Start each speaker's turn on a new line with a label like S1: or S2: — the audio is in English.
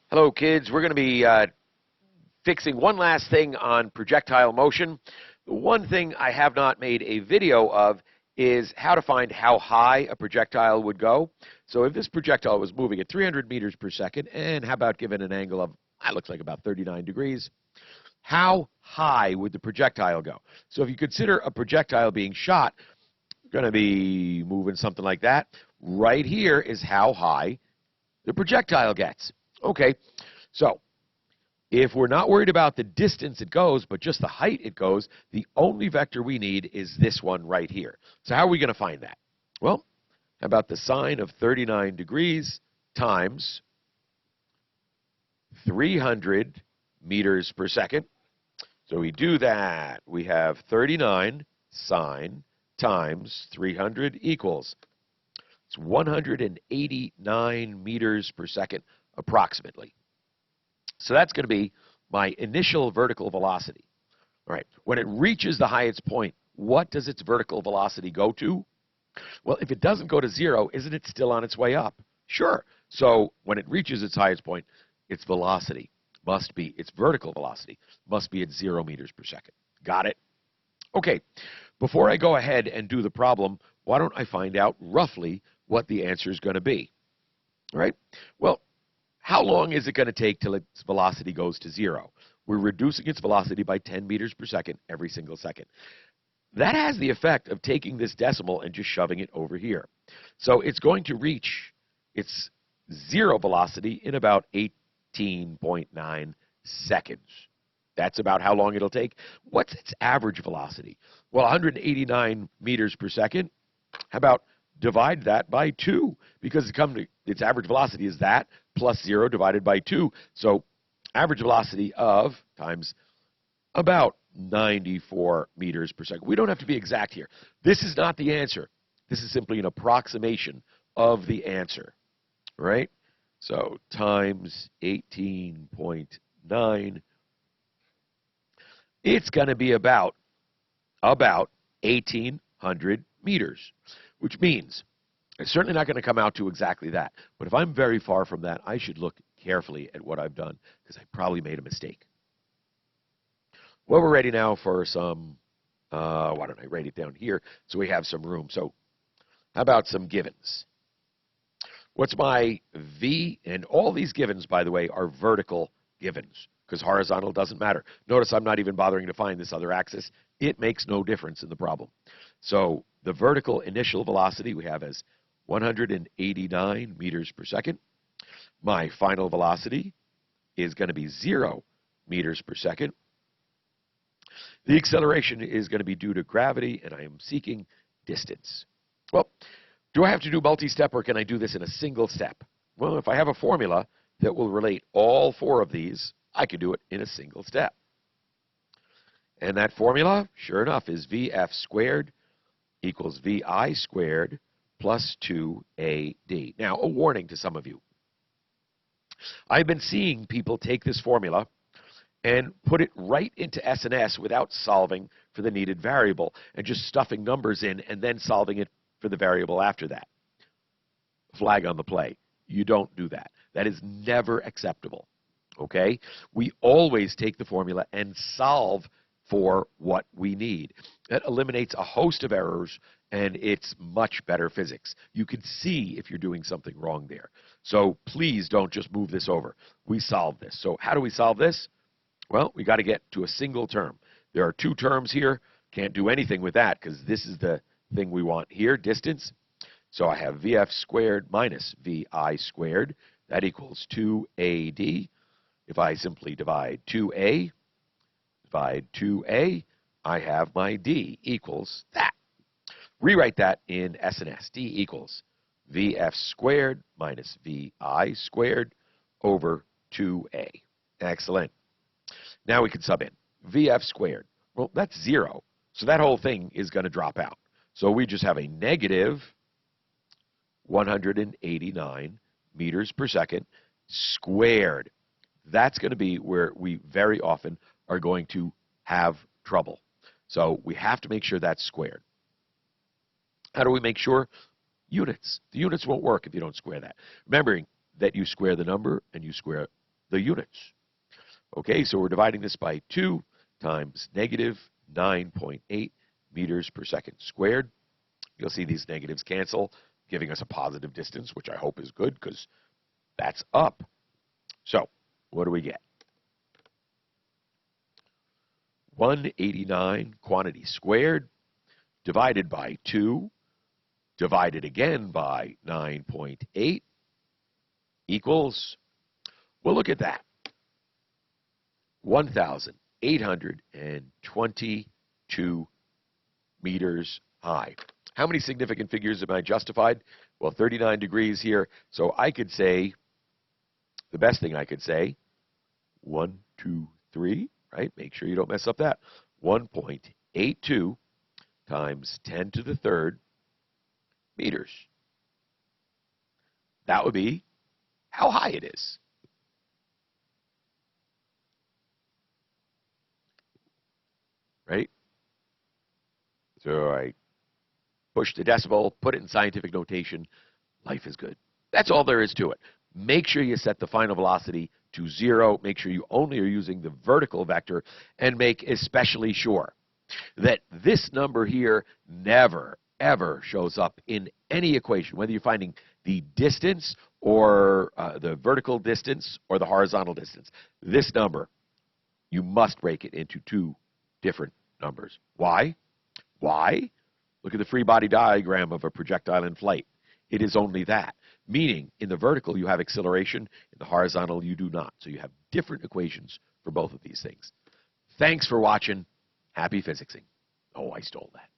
S1: Hello, kids. We're going to be fixing one last thing on projectile motion. The one thing I have not made a video of is how to find how high a projectile would go. So if this projectile was moving at 300 meters per second, and how about given an angle of, that looks like about 39 degrees, how high would the projectile go? So if you consider a projectile being shot, going to be moving something like that. Right here is how high the projectile gets. Okay, so if we're not worried about the distance it goes, but just the height it goes, the only vector we need is this one right here. So how are we going to find that? Well, how about the sine of 39 degrees times 300 meters per second? So we do that. We have 39 sine times 300 equals, it's 189 meters per second approximately. So that's going to be my initial vertical velocity. All right, when it reaches the highest point, what does its vertical velocity go to? Well, if it doesn't go to 0, isn't it still on its way up? Sure. So when it reaches its highest point, its velocity must be, its vertical velocity must be at 0 meters per second. Got it? Okay, before I go ahead and do the problem, why don't I find out roughly what the answer is going to be? All right, well, how long is it going to take till its velocity goes to 0? We're reducing its velocity by 10 meters per second every single second. That has the effect of taking this decimal and just shoving it over here. So it's going to reach its 0 velocity in about 18.9 seconds. That's about how long it'll take. What's its average velocity? Well, 189 meters per second. How about divide that by 2? Because its average velocity is that plus 0 divided by 2. So average velocity of times about 94 meters per second. We don't have to be exact here. This is not the answer. This is simply an approximation of the answer, right? So times 18.9, it's going to be about 1,800 meters, which means it's certainly not going to come out to exactly that. But if I'm very far from that, I should look carefully at what I've done because I probably made a mistake. Well, we're ready now for some, why don't I write it down here so we have some room. So how about some givens? What's my V? And all these givens, by the way, are vertical givens because horizontal doesn't matter. Notice I'm not even bothering to find this other axis. It makes no difference in the problem. So the vertical initial velocity we have as 189 meters per second. My final velocity is going to be 0 meters per second. The acceleration is going to be due to gravity, and I am seeking distance. Well, do I have to do multi-step, or can I do this in a single step? Well, if I have a formula that will relate all 4 of these, I can do it in a single step. And that formula, sure enough, is VF squared equals VI squared plus 2AD. Now, a warning to some of you. I've been seeing people take this formula and put it right into S&S without solving for the needed variable and just stuffing numbers in and then solving it for the variable after that. Flag on the play. You don't do that. That is never acceptable. Okay? We always take the formula and solve for what we need. That eliminates a host of errors, and it's much better physics. You can see if you're doing something wrong there. So please don't just move this over. We solve this. So how do we solve this? Well, we got to get to a single term. There are 2 terms here. Can't do anything with that because this is the thing we want here, distance. So I have VF squared minus VI squared. That equals 2AD. If I simply divide 2A, divide 2A, I have my D equals that. Rewrite that in S&S. D equals VF squared minus VI squared over 2A. Excellent. Now we can sub in. VF squared. Well, that's 0. So that whole thing is going to drop out. So we just have a negative 189 meters per second squared. That's going to be where we very often are going to have trouble. So we have to make sure that's squared. How do we make sure? Units. The units won't work if you don't square that. Remembering that you square the number and you square the units. Okay, so we're dividing this by 2 times negative 9.8 meters per second squared. You'll see these negatives cancel, giving us a positive distance, which I hope is good because that's up. So what do we get? 189 quantity squared divided by 2 divided again by 9.8 equals, well, look at that, 1,822 meters high. How many significant figures am I justified? Well, 39 degrees here, so I could say, the best thing I could say, 1, 2, 3, right? Make sure you don't mess up that. 1.82 times 10 to the third meters. That would be how high it is. Right? So I push the decimal, put it in scientific notation. Life is good. That's all there is to it. Make sure you set the final velocity to 0. Make sure you only are using the vertical vector, and make especially sure that this number here never, ever shows up in any equation, whether you're finding the distance or the vertical distance or the horizontal distance. This number, you must break it into 2 different numbers. Why? Why? Look at the free body diagram of a projectile in flight. It is only that. Meaning, in the vertical, you have acceleration. In the horizontal, you do not. So you have different equations for both of these things. Thanks for watching. Happy physicsing. Oh, I stole that.